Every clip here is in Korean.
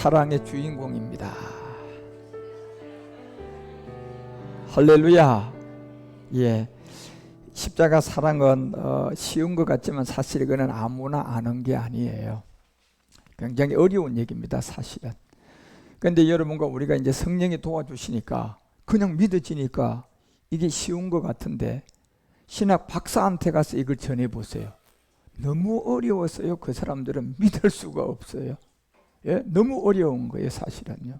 사랑의 주인공입니다. 할렐루야. 예, 십자가 사랑은 쉬운 것 같지만 사실 이거는 아무나 아는 게 아니에요. 굉장히 어려운 얘기입니다, 사실은. 그런데 여러분과 우리가 이제 성령이 도와주시니까 그냥 믿어지니까 이게 쉬운 것 같은데 신학 박사한테 가서 이걸 전해보세요. 너무 어려웠어요. 그 사람들은 믿을 수가 없어요. 예? 너무 어려운 거예요, 사실은요.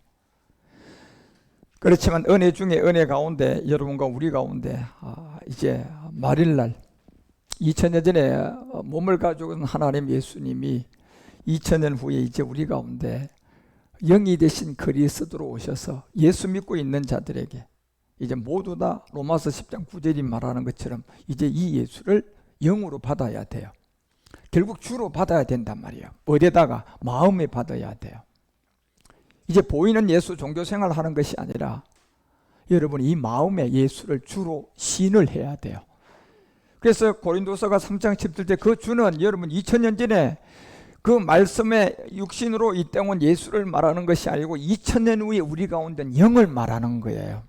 그렇지만 은혜 중에 은혜 가운데 여러분과 우리 가운데 이제 말일날 2000년 전에 몸을 가지고 있는 하나님 예수님이 2000년 후에 이제 우리 가운데 영이 되신 그리스도로 오셔서 예수 믿고 있는 자들에게 이제 모두 다 로마서 10장 9절이 말하는 것처럼 이제 이 예수를 영으로 받아야 돼요. 결국 주로 받아야 된단 말이에요. 어디다가? 마음에 받아야 돼요. 이제 보이는 예수 종교생활 하는 것이 아니라 여러분이 이 마음에 예수를 주로 신을 해야 돼요. 그래서 고린도서가 3장 17절 때 그 주는 여러분 2000년 전에 그 말씀의 육신으로 이 땅 온 예수를 말하는 것이 아니고 2000년 후에 우리 가운데 영을 말하는 거예요.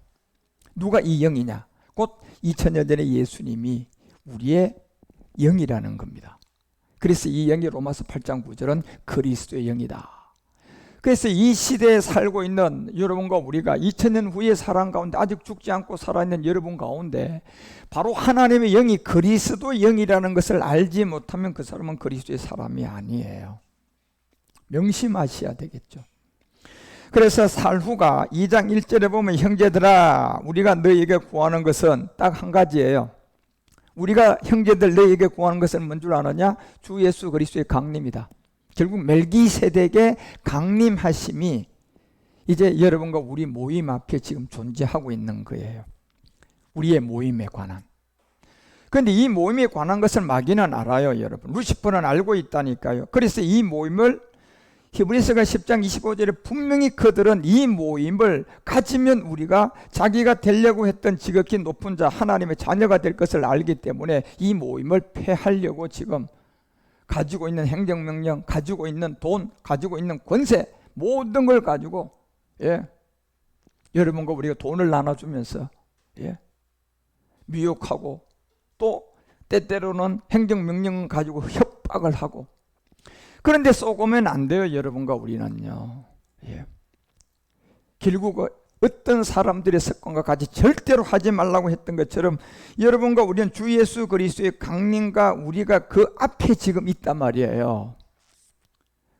누가 이 영이냐? 곧 2000년 전에 예수님이 우리의 영이라는 겁니다. 그래서 이 영이 로마서 8장 9절은 그리스도의 영이다. 그래서 이 시대에 살고 있는 여러분과 우리가 2000년 후의 사람 가운데 아직 죽지 않고 살아있는 여러분 가운데 바로 하나님의 영이 그리스도의 영이라는 것을 알지 못하면 그 사람은 그리스도의 사람이 아니에요. 명심하셔야 되겠죠. 그래서 살후가 2장 1절에 보면 형제들아 우리가 너희에게 구하는 것은 딱 한 가지예요. 우리가 형제들 너희에게 구하는 것은 뭔 줄 아느냐? 주 예수 그리스도의 강림이다. 결국 멜기세덱의 강림하심이 이제 여러분과 우리 모임 앞에 지금 존재하고 있는 거예요. 우리의 모임에 관한. 그런데 이 모임에 관한 것을 마귀는 알아요, 여러분. 루시퍼는 알고 있다니까요. 그래서 이 모임을 히브리서가 10장 25절에 분명히 그들은 이 모임을 가지면 우리가 자기가 되려고 했던 지극히 높은 자 하나님의 자녀가 될 것을 알기 때문에 이 모임을 폐하려고 지금 가지고 있는 행정명령, 가지고 있는 돈, 가지고 있는 권세 모든 걸 가지고 여러분과 우리가 돈을 나눠주면서 미혹하고 또 때때로는 행정명령 가지고 협박을 하고 그런데 쏘고면 안 돼요, 여러분과 우리는요. 결국 어떤 사람들의 습관과 같이 절대로 하지 말라고 했던 것처럼 여러분과 우리는 주 예수 그리스도의 강림과 우리가 그 앞에 지금 있단 말이에요.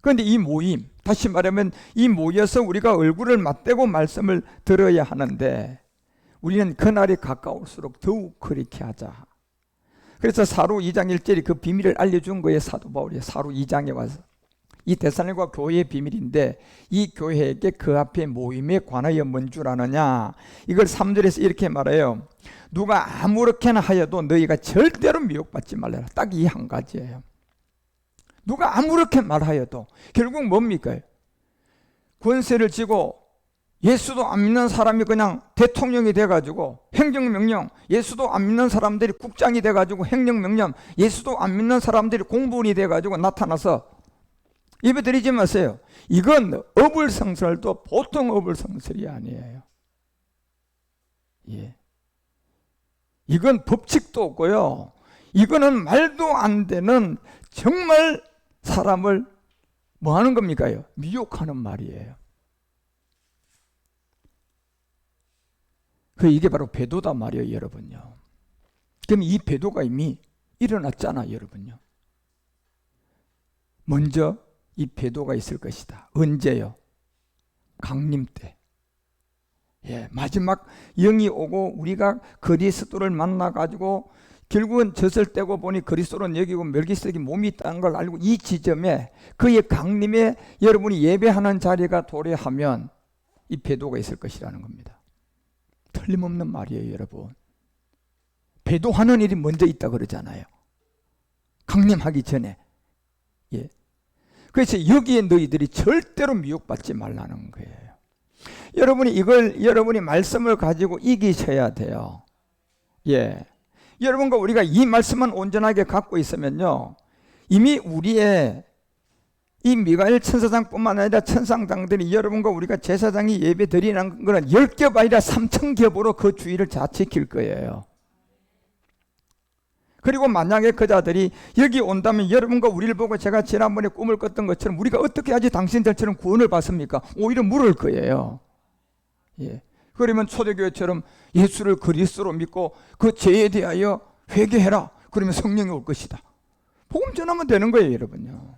그런데 이 모임, 다시 말하면 이 모여서 우리가 얼굴을 맞대고 말씀을 들어야 하는데 우리는 그날이 가까울수록 더욱 그렇게 하자. 그래서 사도 2장 1절이 그 비밀을 알려준 거예요. 사도 바울이 사도 2장에 와서 이 데살로니가 교회의 비밀인데 이 교회에게 그 앞에 모임에 관하여 뭔 줄 아느냐? 이걸 3절에서 이렇게 말해요. 누가 아무렇게나 하여도 너희가 절대로 미혹받지 말라. 딱 이 한 가지예요. 누가 아무렇게 말하여도 결국 뭡니까? 권세를 쥐고 예수도 안 믿는 사람이 그냥 대통령이 돼가지고 행정명령, 예수도 안 믿는 사람들이 국장이 돼가지고 행정명령, 예수도 안 믿는 사람들이 공무원이 돼가지고 나타나서 입에 들이지 마세요. 이건 어불성설도 보통 어불성설이 아니에요. 이건 법칙도 없고요. 이거는 말도 안 되는 정말 사람을 뭐 하는 겁니까? 미혹하는 말이에요. 이게 바로 배도다 말이에요, 여러분요. 그럼 이 배도가 이미 일어났잖아, 여러분요. 먼저 이 배도가 있을 것이다. 언제요? 강림 때. 마지막 영이 오고 우리가 그리스도를 만나가지고 결국은 젖을 떼고 보니 그리스도는 여기고 멜기세덱이 몸이 있다는 걸 알고 이 지점에 그의 강림에 여러분이 예배하는 자리가 도래하면 이 배도가 있을 것이라는 겁니다. 틀림없는 말이에요, 여러분. 배도하는 일이 먼저 있다 그러잖아요. 강림하기 전에. 그래서 여기에 너희들이 절대로 미혹받지 말라는 거예요. 여러분이 이걸 여러분이 말씀을 가지고 이기셔야 돼요. 여러분과 우리가 이 말씀만 온전하게 갖고 있으면요, 이미 우리의 이 미가엘 천사장뿐만 아니라 천상장들이 여러분과 우리가 제사장이 예배 드리는 거는 10겹 아니라 3,000겹으로 그 주의를 다 지킬 거예요. 그리고 만약에 그 자들이 여기 온다면 여러분과 우리를 보고 제가 지난번에 꿈을 꿨던 것처럼 우리가 어떻게 하지 당신들처럼 구원을 받습니까? 오히려 물을 거예요. 예. 그러면 초대교회처럼 예수를 그리스도로 믿고 그 죄에 대하여 회개해라. 그러면 성령이 올 것이다. 복음 전하면 되는 거예요, 여러분요.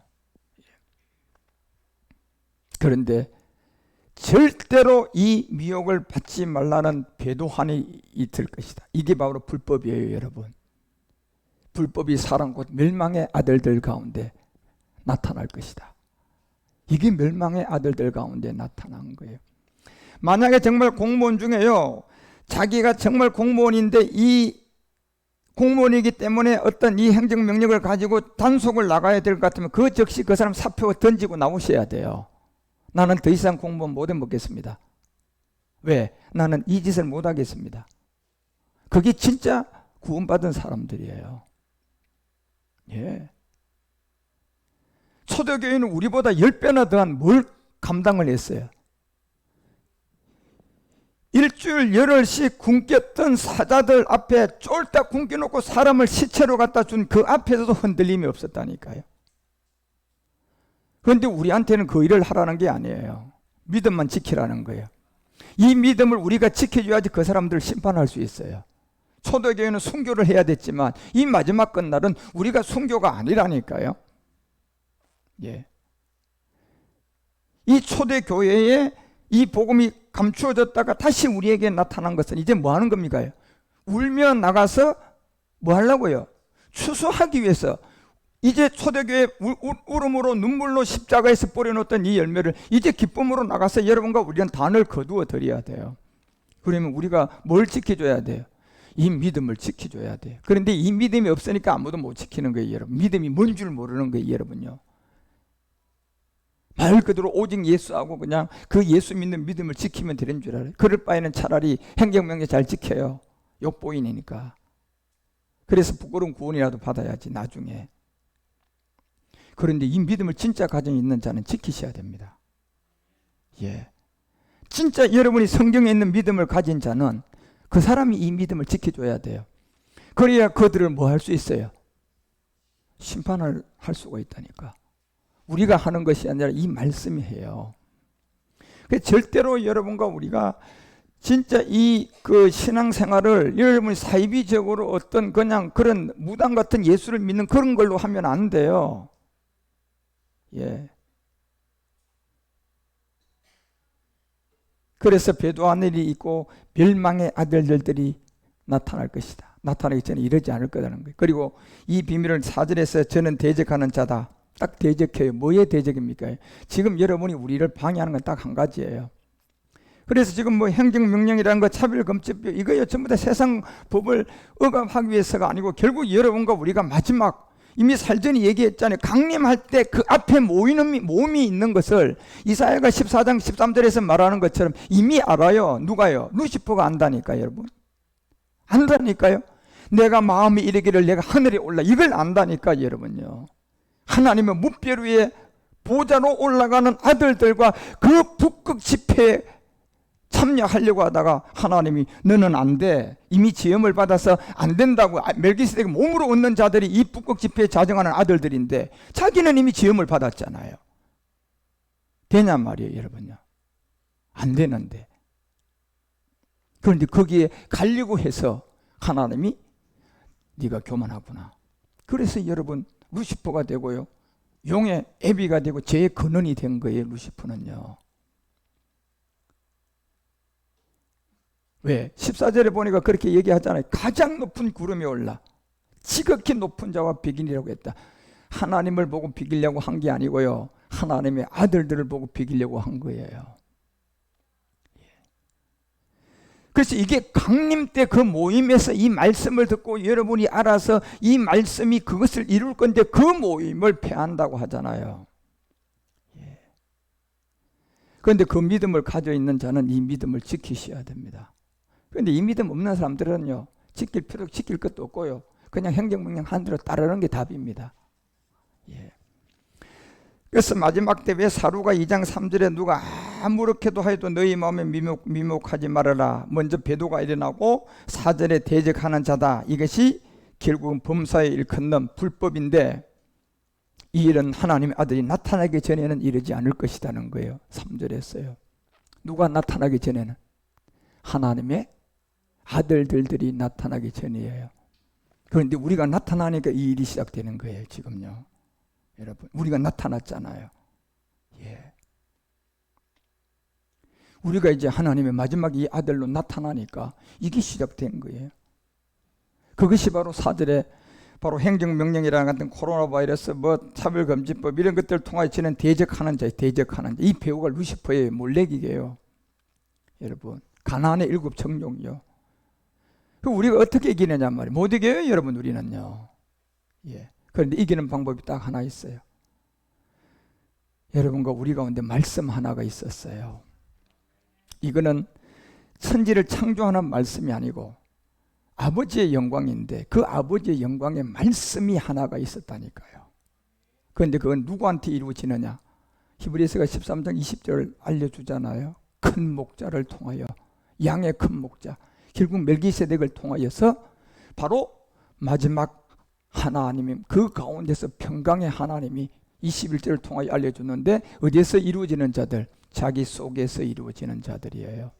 그런데 절대로 이 미혹을 받지 말라는 배도한이 있을 것이다. 이게 바로 불법이에요, 여러분. 불법이 사람 곧 멸망의 아들들 가운데 나타날 것이다. 이게 멸망의 아들들 가운데 나타난 거예요. 만약에 정말 공무원 중에요, 자기가 정말 공무원인데 이 공무원이기 때문에 어떤 이 행정명령을 가지고 단속을 나가야 될 것 같으면 그 즉시 그 사람 사표 던지고 나오셔야 돼요. 나는 더 이상 공무원 못 해먹겠습니다. 왜? 나는 이 짓을 못 하겠습니다. 그게 진짜 구원받은 사람들이에요. 예. 초대교회는 우리보다 10배나 더한 뭘 감당을 했어요. 일주일 열흘씩 굶겼던 사자들 앞에 쫄딱 굶겨놓고 사람을 시체로 갖다 준 그 앞에서도 흔들림이 없었다니까요. 그런데 우리한테는 그 일을 하라는 게 아니에요. 믿음만 지키라는 거예요. 이 믿음을 우리가 지켜줘야지 그 사람들을 심판할 수 있어요. 초대교회는 순교를 해야 됐지만 이 마지막 끝날은 우리가 순교가 아니라니까요. 예. 이 초대교회에 이 복음이 감추어졌다가 다시 우리에게 나타난 것은 이제 뭐 하는 겁니까? 울며 나가서 뭐 하려고요? 추수하기 위해서. 이제 초대교회 울음으로 눈물로 십자가에서 뿌려놓던 이 열매를 이제 기쁨으로 나가서 여러분과 우리는 단을 거두어 드려야 돼요. 그러면 우리가 뭘 지켜줘야 돼요? 이 믿음을 지켜줘야 돼요. 그런데 이 믿음이 없으니까 아무도 못 지키는 거예요, 여러분. 믿음이 뭔 줄 모르는 거예요, 여러분요. 말 그대로 오직 예수하고 그냥 그 예수 믿는 믿음을 지키면 되는 줄 알아요. 그럴 바에는 차라리 행정명령 잘 지켜요. 욕보인이니까. 그래서 부끄러운 구원이라도 받아야지 나중에. 그런데 이 믿음을 진짜 가지고 있는 자는 지키셔야 됩니다. 예. 진짜 여러분이 성경에 있는 믿음을 가진 자는 그 사람이 이 믿음을 지켜줘야 돼요. 그래야 그들을 뭐 할 수 있어요? 심판을 할 수가 있다니까. 우리가 하는 것이 아니라 이 말씀이 해요. 절대로 여러분과 우리가 진짜 이 그 신앙생활을 여러분이 사이비적으로 어떤 그냥 그런 무당 같은 예수를 믿는 그런 걸로 하면 안 돼요. 예. 그래서 배도한 일이 있고 멸망의 아들들이 나타날 것이다. 나타나기 전에 이러지 않을 거라는 거예요. 그리고 이 비밀을 4절에서 저는 대적하는 자다. 딱 대적해요. 뭐에 대적입니까? 지금 여러분이 우리를 방해하는 건 딱 한 가지예요. 그래서 지금 뭐 행정명령이라는 거, 차별금지법 이거요 전부 다 세상 법을 억압하기 위해서가 아니고 결국 여러분과 우리가 마지막 이미 살전이 얘기했잖아요. 강림할 때 그 앞에 모임이 있는 것을 이사야가 14장 13절에서 말하는 것처럼 이미 알아요. 누가요? 루시퍼가 안다니까요, 여러분. 안다니까요. 내가 마음이 이르기를 내가 하늘에 올라, 이걸 안다니까 여러분요. 하나님의 무별 위에 보좌로 올라가는 아들들과 그 북극 집회에 참여하려고 하다가 하나님이 너는 안 돼. 이미 지음을 받아서 안 된다고. 멜기세덱 몸으로 얻는 자들이 이 북극 집회에 자정하는 아들들인데 자기는 이미 지음을 받았잖아요. 되냔 말이에요, 여러분요. 안 되는데. 그런데 거기에 가려고 해서 하나님이 네가 교만하구나. 그래서 여러분 루시퍼가 되고요. 용의 애비가 되고 죄의 근원이 된 거예요, 루시퍼는요. 왜? 14절에 보니까 그렇게 얘기하잖아요. 가장 높은 구름에 올라 지극히 높은 자와 비기려고 했다. 하나님을 보고 비기려고 한 게 아니고요. 하나님의 아들들을 보고 비기려고 한 거예요. 그래서 이게 강림 때 그 모임에서 이 말씀을 듣고 여러분이 알아서 이 말씀이 그것을 이룰 건데 그 모임을 패한다고 하잖아요. 그런데 그 믿음을 가지고 있는 자는 이 믿음을 지키셔야 됩니다. 그런데 이 믿음 없는 사람들은요, 지킬 것도 없고요. 그냥 행정명령 한 대로 따르는 게 답입니다. 예. 그래서 마지막 때 왜 사루가 2장 3절에 누가 아무렇게도 하여도 너희 마음에 미혹하지 말아라. 먼저 배도가 일어나고 4절에 대적하는 자다. 이것이 결국은 범사에 일컫는 불법인데 이 일은 하나님의 아들이 나타나기 전에는 이르지 않을 것이라는 거예요. 3절에 했어요. 누가 나타나기 전에는? 하나님의 아들들이 나타나기 전이에요. 그런데 우리가 나타나니까 이 일이 시작되는 거예요. 지금요. 여러분, 우리가 나타났잖아요. 예. 우리가 이제 하나님의 마지막 이 아들로 나타나니까 이게 시작된 거예요. 그것이 바로 4절에 바로 행정명령이라는 같은 코로나 바이러스, 차별금지법 이런 것들을 통하여 지는 대적하는 자예요. 대적하는 자. 이 배우가 루시퍼예요. 몰래기계요. 여러분, 가나안의 7 청룡이요. 우리가 어떻게 이기느냐 말이에요. 못 이겨요, 여러분. 우리는요. 예. 그런데 이기는 방법이 딱 하나 있어요. 여러분과 우리 가운데 말씀 하나가 있었어요. 이거는 천지를 창조하는 말씀이 아니고 아버지의 영광인데 그 아버지의 영광의 말씀이 하나가 있었다니까요. 그런데 그건 누구한테 이루어지느냐? 히브리서가 13장 20절을 알려주잖아요. 큰 목자를 통하여, 양의 큰 목자, 결국 멜기세덱을 통하여서 바로 마지막 하나님이 그 가운데서 평강의 하나님이 21절을 통하여 알려주는데 어디에서 이루어지는 자들? 자기 속에서 이루어지는 자들이에요.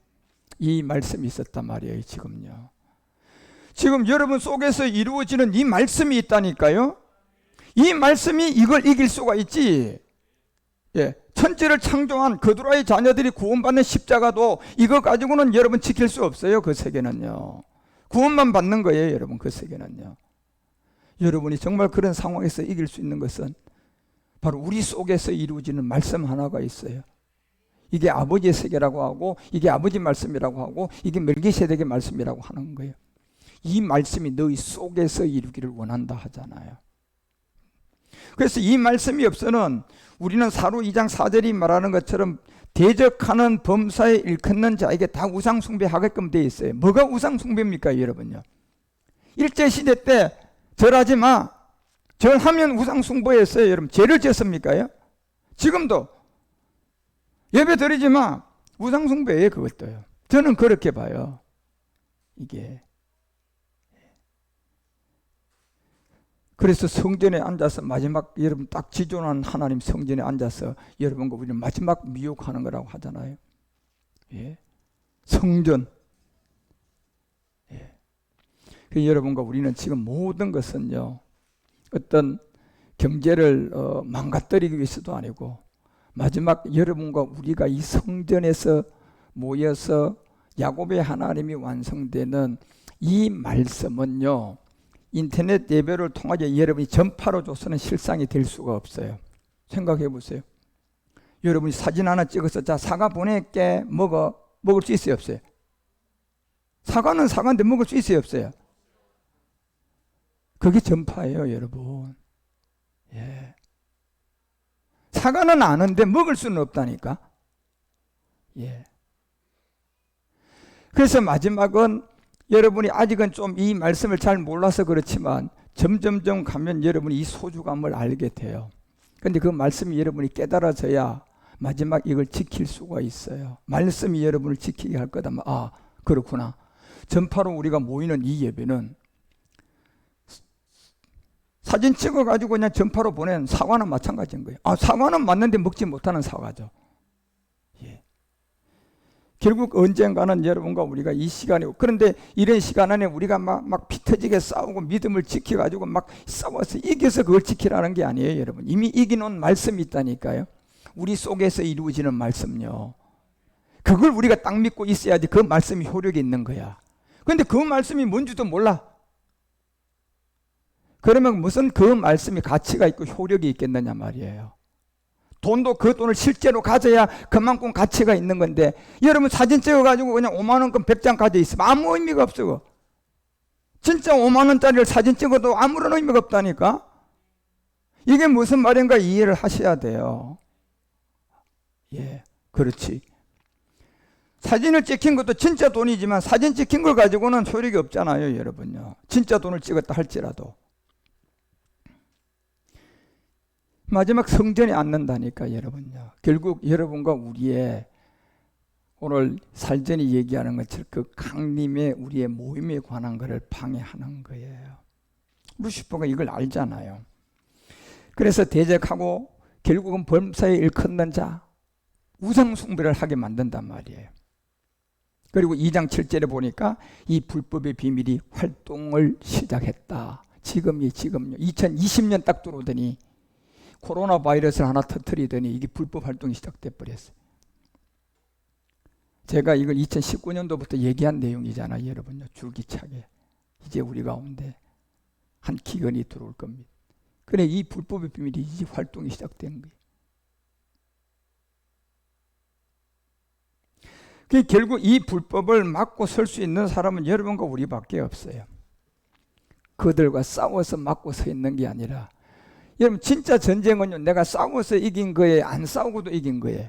이 말씀이 있었단 말이에요. 지금요. 지금 여러분 속에서 이루어지는 이 말씀이 있다니까요. 이 말씀이 이걸 이길 수가 있지. 예, 천지를 창조한 그두라의 자녀들이 구원받는 십자가도 이거 가지고는 여러분 지킬 수 없어요. 그 세계는요. 구원만 받는 거예요. 여러분 그 세계는요. 여러분이 정말 그런 상황에서 이길 수 있는 것은 바로 우리 속에서 이루어지는 말씀 하나가 있어요. 이게 아버지의 세계라고 하고 이게 아버지 말씀이라고 하고 이게 멜기세덱의 말씀이라고 하는 거예요. 이 말씀이 너희 속에서 이루기를 원한다 하잖아요. 그래서 이 말씀이 없어는 우리는 사루 2장 4절이 말하는 것처럼 대적하는 범사에 일컫는 자에게 다 우상숭배하게끔 되어 있어요. 뭐가 우상숭배입니까 여러분요? 일제시대 때 절하지 마. 절하면 우상숭배했어요. 여러분 죄를 지었습니까? 지금도 예배 드리지 마. 우상숭배예요. 그것도요. 저는 그렇게 봐요. 이게 그래서 성전에 앉아서 마지막 여러분 딱 지존한 하나님 성전에 앉아서 여러분과 우리는 마지막 미혹하는 거라고 하잖아요. 예. 성전. 예. 그 여러분과 우리는 지금 모든 것은요. 어떤 경제를 망가뜨리기 위해서도 아니고 마지막 여러분과 우리가 이 성전에서 모여서 야곱의 하나님이 완성되는 이 말씀은요. 인터넷 예배를 통하여 여러분이 전파로 줘서는 실상이 될 수가 없어요. 생각해 보세요. 여러분이 사진 하나 찍어서 자 사과 보낼게 먹을 수 있어요 없어요? 사과는 사과인데 먹을 수 있어요 없어요? 그게 전파예요 여러분. 예. 사과는 아는데 먹을 수는 없다니까. 예. 그래서 마지막은 여러분이 아직은 좀 이 말씀을 잘 몰라서 그렇지만 점점점 가면 여러분이 이 소중함을 알게 돼요. 그런데 그 말씀이 여러분이 깨달아져야 마지막 이걸 지킬 수가 있어요. 말씀이 여러분을 지키게 할 거다. 아, 그렇구나. 전파로 우리가 모이는 이 예배는 사진 찍어가지고 그냥 전파로 보낸 사과는 마찬가지인 거예요. 아, 사과는 맞는데 먹지 못하는 사과죠. 예. 결국 언젠가는 여러분과 우리가 이 시간에, 그런데 이런 시간 안에 우리가 막 피 터지게 싸우고 믿음을 지켜가지고 막 싸워서 이겨서 그걸 지키라는 게 아니에요, 여러분. 이미 이겨놓은 말씀이 있다니까요. 우리 속에서 이루어지는 말씀요. 그걸 우리가 딱 믿고 있어야지 그 말씀이 효력이 있는 거야. 그런데 그 말씀이 뭔지도 몰라. 그러면 무슨 그 말씀이 가치가 있고 효력이 있겠느냐 말이에요. 돈도 그 돈을 실제로 가져야 그만큼 가치가 있는 건데 여러분 사진 찍어가지고 그냥 5만 원권 100장 가져 있으면 아무 의미가 없어. 진짜 5만 원짜리를 사진 찍어도 아무런 의미가 없다니까. 이게 무슨 말인가 이해를 하셔야 돼요. 예, 그렇지. 사진을 찍힌 것도 진짜 돈이지만 사진 찍힌 걸 가지고는 효력이 없잖아요 여러분요. 진짜 돈을 찍었다 할지라도. 마지막 성전에 앉는다니까 여러분요. 결국 여러분과 우리의 오늘 살전이 얘기하는 것처럼 그 강림의 우리의 모임에 관한 것을 방해하는 거예요. 루시퍼가 이걸 알잖아요. 그래서 대적하고 결국은 범사에 일컫는 자, 우상숭배를 하게 만든단 말이에요. 그리고 2장 7절에 보니까 이 불법의 비밀이 활동을 시작했다. 지금요. 2020년 딱 들어오더니 코로나 바이러스를 하나 터뜨리더니 이게 불법 활동이 시작돼 버렸어요. 제가 이걸 2019년도부터 얘기한 내용이잖아요, 여러분요. 줄기차게. 이제 우리 가운데 한 기근이 들어올 겁니다. 그래, 이 불법의 비밀이 이제 활동이 시작된 거예요. 결국 이 불법을 막고 설 수 있는 사람은 여러분과 우리밖에 없어요. 그들과 싸워서 막고 서 있는 게 아니라, 여러분 진짜 전쟁은요, 내가 싸워서 이긴 거예요, 안 싸우고도 이긴 거예요?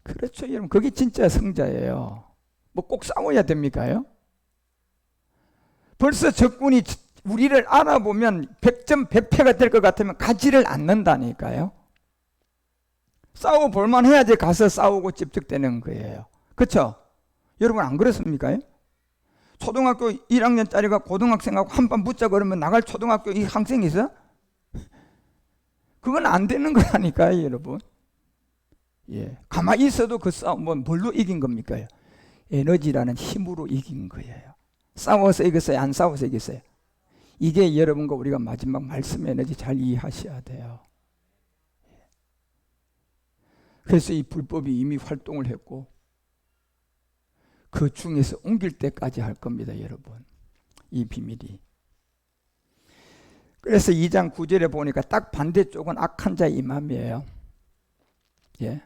그렇죠, 여러분. 그게 진짜 승자예요. 뭐 꼭 싸워야 됩니까요? 벌써 적군이 우리를 알아보면 100점 100패가 될 것 같으면 가지를 않는다니까요. 싸워볼만 해야지 가서 싸우고 집중되는 거예요. 그렇죠? 여러분 안 그렇습니까? 초등학교 1학년짜리가 고등학생하고 한판 붙자 그러면 나갈 초등학교 이 학생이 있어? 그건 안 되는 거라니까요, 여러분. 예, 가만히 있어도 그 싸움은 뭘로 이긴 겁니까? 에너지라는 힘으로 이긴 거예요. 싸워서 이겼어요? 안 싸워서 이겼어요? 이게 여러분과 우리가 마지막 말씀 에너지 잘 이해하셔야 돼요. 그래서 이 불법이 이미 활동을 했고 그 중에서 옮길 때까지 할 겁니다, 여러분. 이 비밀이. 그래서 2장 9절에 보니까 딱 반대쪽은 악한 자의 임함이에요. 예.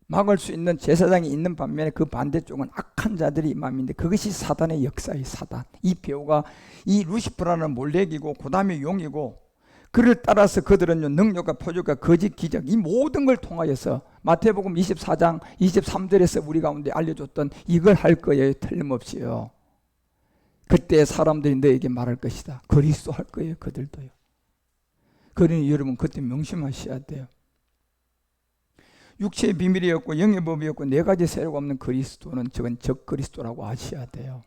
막을 수 있는 제사장이 있는 반면에 그 반대쪽은 악한 자들이 임함인데 그것이 사단의 역사의 사단. 이 배우가 이 루시퍼라는 몰렉이고 그 다음에 용이고 그를 따라서 그들은요 능력과 표적과 거짓 기적 이 모든 걸 통하여서 마태복음 24장 23절에서 우리 가운데 알려줬던 이걸 할 거예요. 틀림없이요. 그때 사람들이 너에게 말할 것이다. 그리스도 할 거예요. 그들도요. 그러니 여러분 그때 명심하셔야 돼요. 육체의 비밀이었고 영의 법이었고 네 가지 세력 없는 그리스도는 저건 적그리스도라고 아셔야 돼요.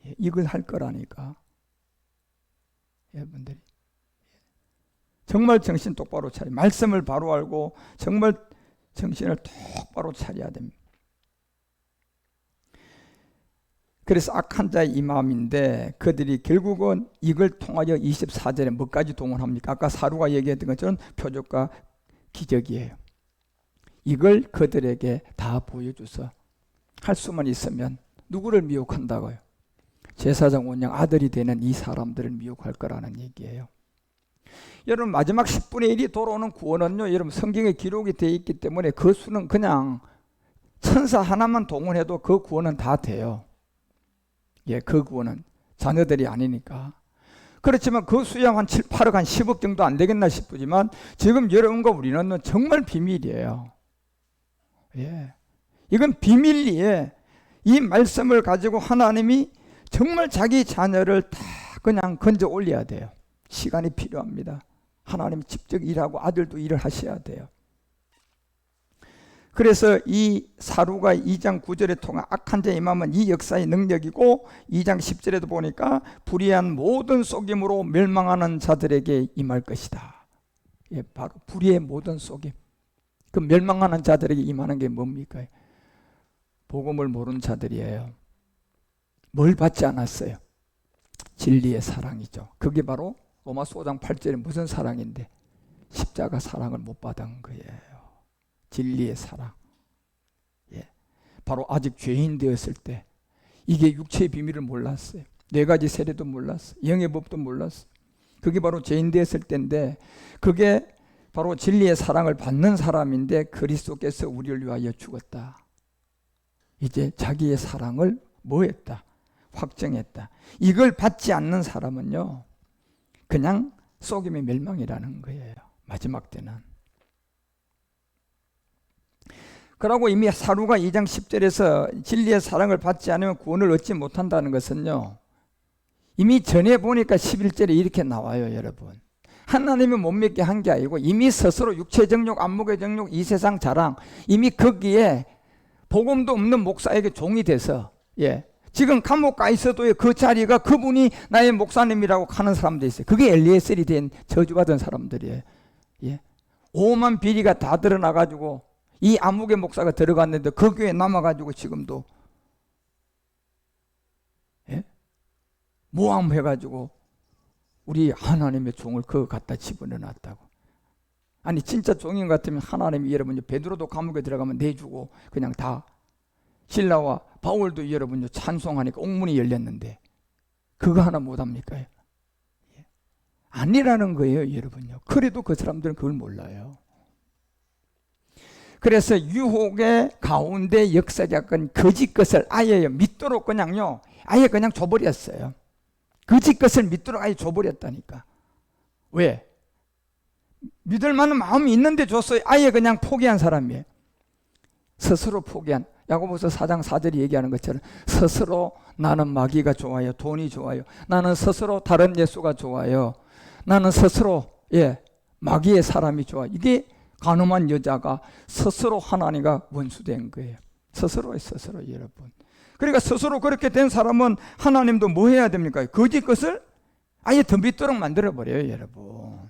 예, 이걸 할 거라니까. 여러분들이 정말 정신 똑바로 차려. 말씀을 바로 알고 정말 정신을 똑바로 차려야 됩니다. 그래서 악한 자의 이 마음인데 그들이 결국은 이걸 통하여 24절에 뭐까지 동원합니까? 아까 사루가 얘기했던 것처럼 표적과 기적이에요. 이걸 그들에게 다 보여줘서 할 수만 있으면 누구를 미혹한다고요? 제사장 원장 아들이 되는 이 사람들을 미혹할 거라는 얘기예요. 여러분 마지막 10분의 1이 돌아오는 구원은요, 여러분 성경에 기록이 되어 있기 때문에 그 수는 그냥 천사 하나만 동원해도 그 구원은 다 돼요. 예, 그 구원은 자녀들이 아니니까. 그렇지만 그 수양 한 7, 8억 한 10억 정도 안 되겠나 싶지만 지금 여러분과 우리는 정말 비밀이에요. 예, 이건 비밀리에 이 말씀을 가지고 하나님이 정말 자기 자녀를 다 그냥 건져 올려야 돼요. 시간이 필요합니다. 하나님 직접 일하고 아들도 일을 하셔야 돼요. 그래서 이 사루가 2장 9절에 통한 악한 자의 임함은 이 역사의 능력이고 2장 10절에도 보니까 불의한 모든 속임으로 멸망하는 자들에게 임할 것이다. 예, 바로 불의의 모든 속임. 그 멸망하는 자들에게 임하는 게 뭡니까? 복음을 모르는 자들이에요. 뭘 받지 않았어요? 진리의 사랑이죠. 그게 바로 로마서 5장 8절에 무슨 사랑인데? 십자가 사랑을 못 받은 거예요. 진리의 사랑. 예. 바로 아직 죄인 되었을 때 이게 육체의 비밀을 몰랐어요. 네 가지 세례도 몰랐어요. 영의 법도 몰랐어요. 그게 바로 죄인 되었을 때인데 그게 바로 진리의 사랑을 받는 사람인데 그리스도께서 우리를 위하여 죽었다. 이제 자기의 사랑을 뭐 했다? 확정했다. 이걸 받지 않는 사람은요 그냥 속임의 멸망이라는 거예요. 마지막 때는. 그러고 이미 사루가 2장 10절에서 진리의 사랑을 받지 않으면 구원을 얻지 못한다는 것은요 이미 전에 보니까 11절에 이렇게 나와요. 여러분 하나님이 못 믿게 한 게 아니고 이미 스스로 육체 정욕, 안목의 정욕, 이 세상 자랑, 이미 거기에 복음도 없는 목사에게 종이 돼서, 지금 감옥 가 있어도 그 자리가 그분이 나의 목사님이라고 하는 사람도 있어요. 그게 엘리에셀이 된 저주받은 사람들이에요. 오만 비리가 다 드러나가지고 이 암흑의 목사가 들어갔는데 그 교회에 남아가지고 지금도 모함해가지고 우리 하나님의 종을 그거 갖다 집어넣어놨다고. 아니 진짜 종인 것 같으면 하나님이 여러분 베드로도 감옥에 들어가면 내주고 그냥 다, 신라와 바울도 여러분 찬송하니까 옥문이 열렸는데 그거 하나 못합니까? 아니라는 거예요 여러분요. 그래도 그 사람들은 그걸 몰라요. 그래서 유혹의 가운데 역사적인 거짓 것을 아예 믿도록 그냥요, 아예 그냥 줘버렸어요. 거짓 것을 믿도록 아예 줘버렸다니까. 왜? 믿을 만한 마음이 있는데 줬어요. 아예 그냥 포기한 사람이에요. 스스로 포기한, 야고보서 4장 4절이 얘기하는 것처럼 스스로 나는 마귀가 좋아요, 돈이 좋아요, 나는 스스로 다른 예수가 좋아요, 나는 스스로 마귀의 사람이 좋아. 이게 간음한 여자가 스스로 하나님과 원수된 거예요. 스스로 여러분. 그러니까 스스로 그렇게 된 사람은 하나님도 뭐 해야 됩니까? 거짓 것을 아예 더 믿도록 만들어버려요 여러분.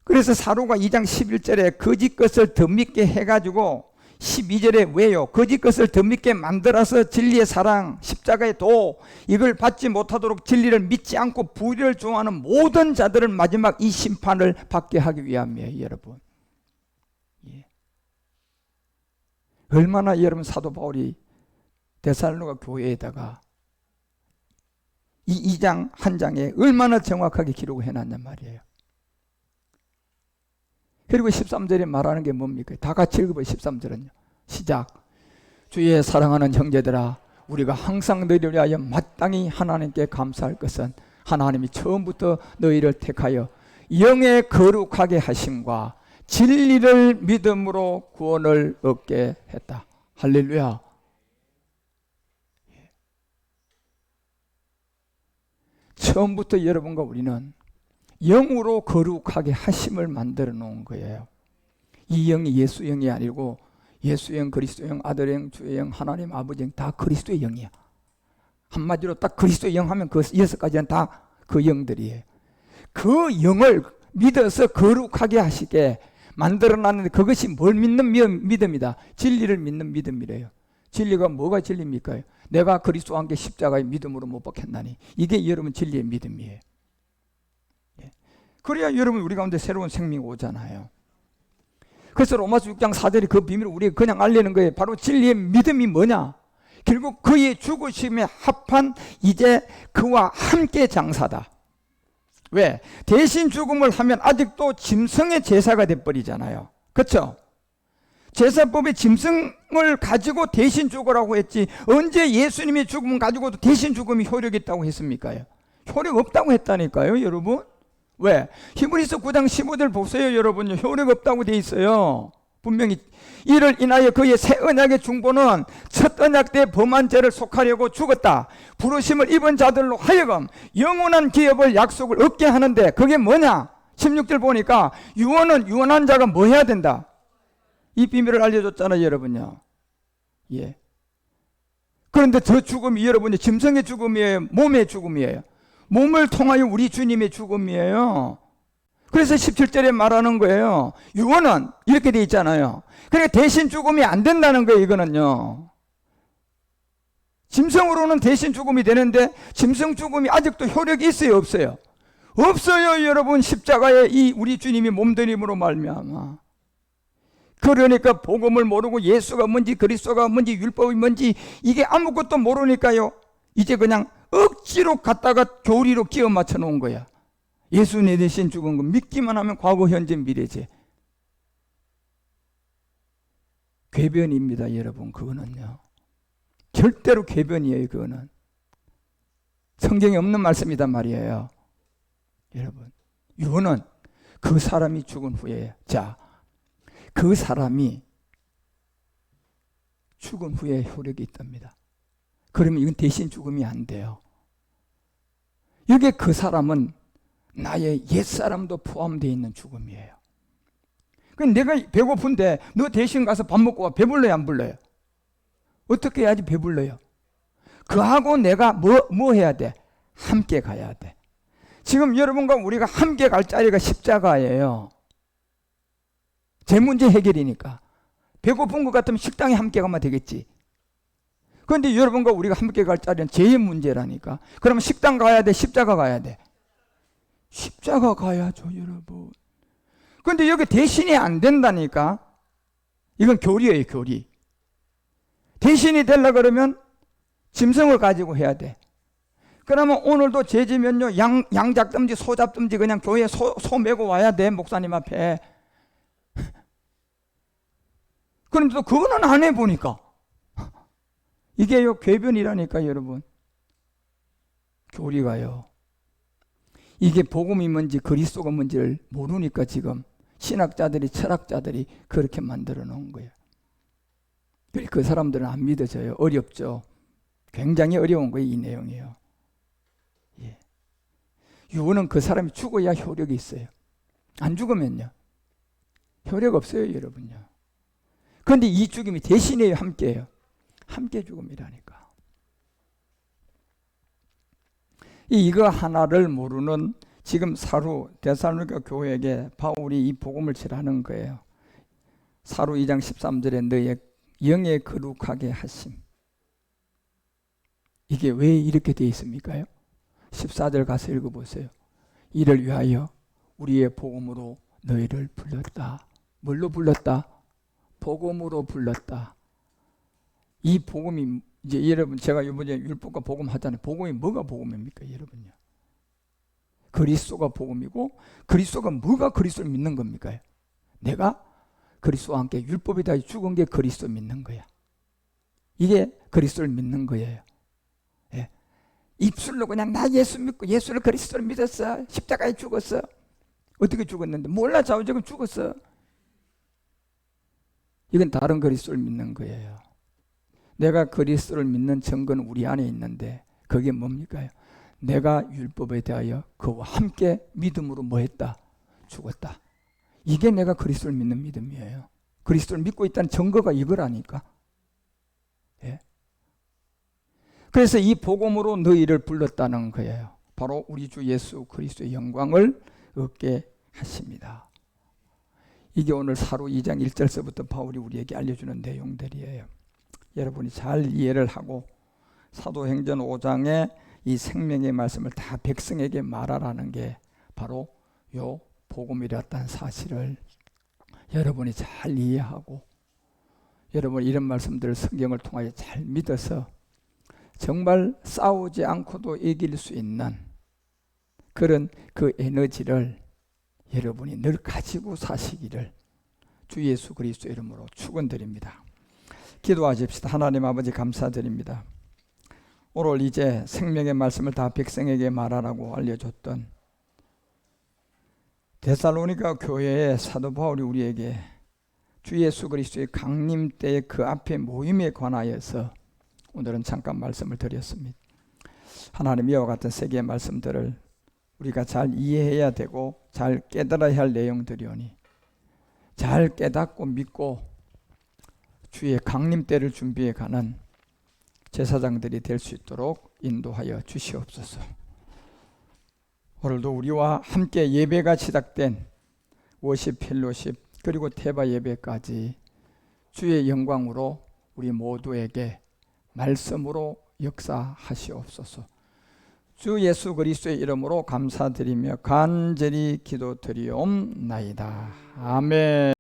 그래서 사도가 2장 11절에 거짓 것을 더 믿게 해가지고 12절에 왜요? 거짓 것을 더 믿게 만들어서 진리의 사랑, 십자가의 도, 이걸 받지 못하도록 진리를 믿지 않고 불의를 좋아하는 모든 자들을 마지막 이 심판을 받게 하기 위함이에요 여러분. 얼마나 여러분 사도 바울이 데살로니가 교회에다가 이 2장 한 장에 얼마나 정확하게 기록을 해놨냔 말이에요. 그리고 13절에 말하는 게 뭡니까? 다 같이 읽어봐요. 13절은요. 시작. 주의 사랑하는 형제들아, 우리가 항상 너희를 위하여 마땅히 하나님께 감사할 것은 하나님이 처음부터 너희를 택하여 영의 거룩하게 하심과 진리를 믿음으로 구원을 얻게 했다. 할렐루야. 처음부터 여러분과 우리는 영으로 거룩하게 하심을 만들어 놓은 거예요. 이 영이 예수 영이 아니고 예수 영, 그리스도 영, 아들 영, 주의 영, 하나님 아버지 영, 다 그리스도의 영이야. 한마디로 딱 그리스도의 영 하면 그 6가지는 다 그 영들이에요. 그 영을 믿어서 거룩하게 하시게 만들어 놨는데 그것이 뭘 믿는 믿음이다. 진리를 믿는 믿음이래요. 진리가 뭐가 진리입니까? 내가 그리스도와 함께 십자가의 믿음으로 못 박혔나니, 이게 여러분 진리의 믿음이에요. 그래야 여러분 우리 가운데 새로운 생명이 오잖아요. 그래서 로마서 6장 4절이 그 비밀을 우리가 그냥 알리는 거예요. 바로 진리의 믿음이 뭐냐? 결국 그의 죽으심에 합한 이제 그와 함께 장사다. 왜? 대신 죽음을 하면 아직도 짐승의 제사가 돼버리잖아요. 그렇죠? 제사법의 짐승을 가지고 대신 죽으라고 했지, 언제 예수님의 죽음을 가지고도 대신 죽음이 효력이 있다고 했습니까? 효력 없다고 했다니까요 여러분. 왜? 히브리서 9장 15절 보세요 여러분. 효력 없다고 돼 있어요. 분명히 이를 인하여 그의 새 언약의 중보는 첫 언약 때 범한 죄를 속하려고 죽었다. 부르심을 입은 자들로 하여금 영원한 기업을 약속을 얻게 하는데, 그게 뭐냐? 16절 보니까 유언한 자가 뭐 해야 된다? 이 비밀을 알려줬잖아요 여러분요. 그런데 저 죽음이 여러분이 짐승의 죽음이에요, 몸의 죽음이에요? 몸을 통하여 우리 주님의 죽음이에요. 그래서 17절에 말하는 거예요. 유언은 이렇게 돼 있잖아요. 그러니까 대신 죽음이 안 된다는 거예요 이거는요. 짐승으로는 대신 죽음이 되는데 짐승 죽음이 아직도 효력이 있어요 없어요? 없어요 여러분. 십자가에 이 우리 주님이 몸들임으로 말미암아. 그러니까 복음을 모르고 예수가 뭔지 그리스도가 뭔지 율법이 뭔지 이게 아무것도 모르니까요, 이제 그냥 억지로 갖다가 교리로 끼워 맞춰 놓은 거야. 예수 내 대신 죽은 거 믿기만 하면 과거 현재 미래지. 궤변입니다 여러분. 그거는요 절대로 궤변이에요. 그거는 성경에 없는 말씀이단 말이에요 여러분. 유언은 그 사람이 죽은 후에, 자, 그 사람이 죽은 후에 효력이 있답니다. 그러면 이건 대신 죽음이 안 돼요. 여기에 그 사람은 나의 옛사람도 포함되어 있는 죽음이에요. 내가 배고픈데 너 대신 가서 밥 먹고 와. 배불러요, 안 불러요? 어떻게 해야지 배불러요? 그하고 내가 뭐 해야 돼? 함께 가야 돼. 지금 여러분과 우리가 함께 갈 자리가 십자가예요. 제 문제 해결이니까. 배고픈 것 같으면 식당에 함께 가면 되겠지. 그런데 여러분과 우리가 함께 갈 자리는 죄의 문제라니까. 그러면 식당 가야 돼? 십자가 가야 돼? 십자가 가야죠, 여러분. 그런데 여기 대신이 안 된다니까. 이건 교리예요, 교리. 대신이 되려고 그러면 짐승을 가지고 해야 돼. 그러면 오늘도 제지면요, 양 잡든지 소 잡든지 그냥 교회에 소 메고 와야 돼, 목사님 앞에. 그런데 또 그거는 안 해보니까. 이게요, 궤변이라니까, 여러분. 교리가요. 이게 복음이 뭔지 그리스도가 뭔지를 모르니까 지금 신학자들이, 철학자들이 그렇게 만들어 놓은 거예요. 그 사람들은 안 믿어져요. 어렵죠. 굉장히 어려운 거예요, 이 내용이요. 예. 유언은 그 사람이 죽어야 효력이 있어요. 안 죽으면요, 효력 없어요, 여러분요. 그런데 이 죽음이 대신이에요, 함께예요. 함께 죽음이라니까. 이거 하나를 모르는 지금 사루 데살로니가 교회에게 바울이 이 복음을 전하는 거예요. 사루 2장 13절에 너의 영에 거룩하게 하심. 이게 왜 이렇게 되어 있습니까요? 14절 가서 읽어보세요. 이를 위하여 우리의 복음으로 너희를 불렀다. 뭘로 불렀다? 복음으로 불렀다. 이 복음이 이제 여러분, 제가 이번에 율법과 복음 하잖아요. 복음이 뭐가 복음입니까, 여러분요? 그리스도가 복음이고, 그리스도가 뭐가 그리스도를 믿는 겁니까? 내가 그리스도와 함께 율법에 다해 죽은 게 그리스도 믿는 거야. 이게 그리스도를 믿는 거예요. 예. 입술로 그냥 나 예수 믿고 예수를 그리스도를 믿었어. 십자가에 죽었어. 어떻게 죽었는데? 몰라, 좌우적은 죽었어. 이건 다른 그리스도를 믿는 거예요. 내가 그리스도를 믿는 증거는 우리 안에 있는데 그게 뭡니까? 내가 율법에 대하여 그와 함께 믿음으로 뭐 했다? 죽었다. 이게 내가 그리스도를 믿는 믿음이에요. 그리스도를 믿고 있다는 증거가 이거라니까. 예. 그래서 이 복음으로 너희를 불렀다는 거예요. 바로 우리 주 예수 그리스도의 영광을 얻게 하십니다. 이게 오늘 사루 2장 1절서부터 바울이 우리에게 알려주는 내용들이에요. 여러분이 잘 이해를 하고 사도행전 5장에 이 생명의 말씀을 다 백성에게 말하라는 게 바로 요 복음이었다는 사실을 여러분이 잘 이해하고, 여러분 이런 말씀들을 성경을 통하여 잘 믿어서 정말 싸우지 않고도 이길 수 있는 그런 그 에너지를 여러분이 늘 가지고 사시기를 주 예수 그리스도 이름으로 축원드립니다. 기도하십시다. 하나님 아버지 감사드립니다. 오늘 이제 생명의 말씀을 다 백성에게 말하라고 알려줬던 데살로니가 교회의 사도 바울이 우리에게 주 예수 그리스도의 강림 때의 그 앞에 모임에 관하여서 오늘은 잠깐 말씀을 드렸습니다. 하나님, 이와 같은 세계의 말씀들을 우리가 잘 이해해야 되고 잘 깨달아야 할 내용들이오니 잘 깨닫고 믿고 주의 강림 때를 준비해 가는 제사장들이 될 수 있도록 인도하여 주시옵소서. 오늘도 우리와 함께 예배가 시작된 워십, 펠로십 그리고 테바 예배까지 주의 영광으로 우리 모두에게 말씀으로 역사하시옵소서. 주 예수 그리스도의 이름으로 감사드리며 간절히 기도드리옵나이다. 아멘.